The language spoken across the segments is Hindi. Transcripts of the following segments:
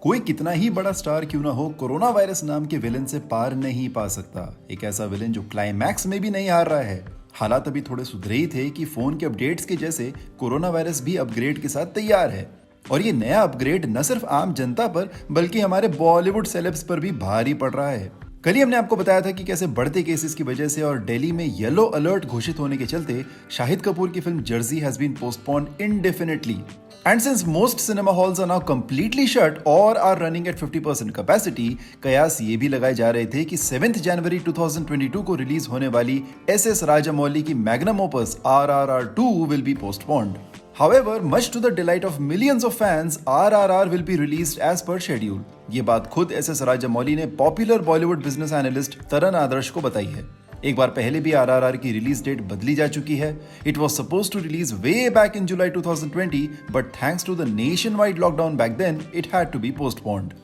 कोई कितना ही बड़ा स्टार क्यों ना हो, कोरोना वायरस नाम के विलेन से पार नहीं पा सकता। एक ऐसा विलेन जो क्लाइमैक्स में भी नहीं हार रहा है। हालात अभी थोड़े सुधरे ही थे कि फोन के अपडेट्स के जैसे कोरोना वायरस भी अपग्रेड के साथ तैयार है। और ये नया अपग्रेड न सिर्फ आम जनता पर बल्कि हमारे बॉलीवुड सेलेब्स पर भी भारी पड़ रहा है। कल ही हमने आपको बताया था कि कैसे बढ़ते केसेस की वजह से और दिल्ली में येलो अलर्ट घोषित होने के चलते शाहिद कपूर की film Jersey has been postponed indefinitely. And since most cinema halls are now completely shut or are running at 50% capacity, कयास ये भी लगाए जा रहे थे कि 7 जनवरी 2022 को रिलीज होने वाली SS राजामौली की magnum opus RRR2 will be postponed. However, much to the delight of millions of fans, RRR will be released as per schedule. ये बात खुद SS राजामौली ने पॉपुलर बॉलीवुड बिजनेस एनालिस्ट तरन आदर्श को बताई है। एक बार पहले भी RRR की रिलीज डेट बदली जा चुकी है। It was suppose to release way back in July 2020, but thanks to the nationwide lockdown back then it had to be postponed.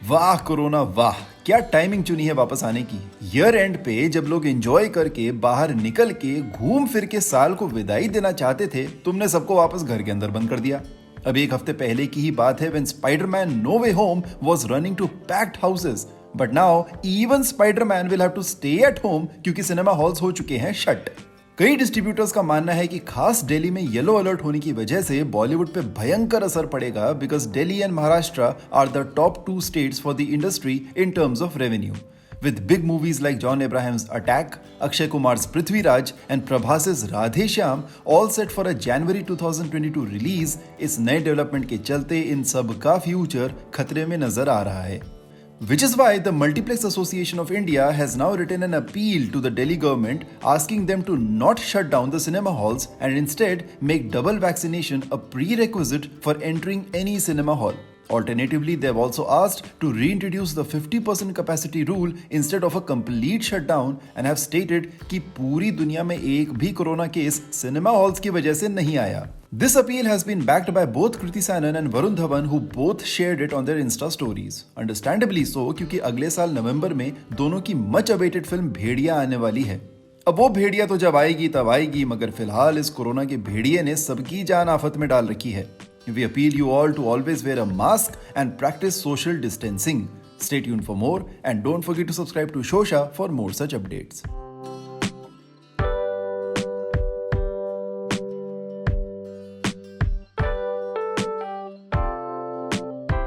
वाह कोरोना वाह, क्या टाइमिंग चुनी है वापस आने की। ईयर एंड पे जब लोग एंजॉय करके बाहर निकल के घूम फिर के साल को विदाई देना चाहते थे, तुमने सबको वापस घर के अंदर बंद कर दिया। अब एक हफ्ते पहले की ही बात है when Spiderman no way home was running to packed houses, but now even Spiderman will have to stay at home क्योंकि सिनेमा हॉल्स हो चुके हैं शट। कई डिस्ट्रीब्यूटर्स का मानना है कि खास दिल्ली में येलो अलर्ट होने की वजह से बॉलीवुड पे भयंकर असर पड़ेगा, because Delhi and Maharashtra are the top 2 states for the industry in terms of revenue. With big movies like John Abraham's Attack, Akshay Kumar's Prithviraj and Prabhas's Radhe Shyam all set for a January 2022 release, इस नए डेवलपमेंट के चलते इन सब का फ्यूचर खतरे में नजर आ रहा है। Which is why the Multiplex Association of India has now written an appeal to the Delhi government asking them to not shut down the cinema halls and instead make double vaccination a prerequisite for entering any cinema hall. Alternatively, they have also asked to reintroduce the 50% capacity rule instead of a complete shutdown and have stated कि पूरी दुनिया में एक भी कोरोना केस सिनेमा हॉल्स की वजह से नहीं आया। This appeal has been backed by both Kriti Sanon and Varun Dhawan, who both shared it on their Insta stories. Understandably so, क्योंकि अगले साल नवंबर में दोनों की मच अवेटेड फिल्म भेड़िया आने वाली है। अब वो भेड़िया तो जब आएगी तब आएगी, मगर फिलहाल इस कोरोना के भेड़िए ने सबकी जान आफत में डाल रखी है। We appeal you all to always wear a mask and practice social distancing. Stay tuned for more and don't forget to subscribe to Shosha for more such updates.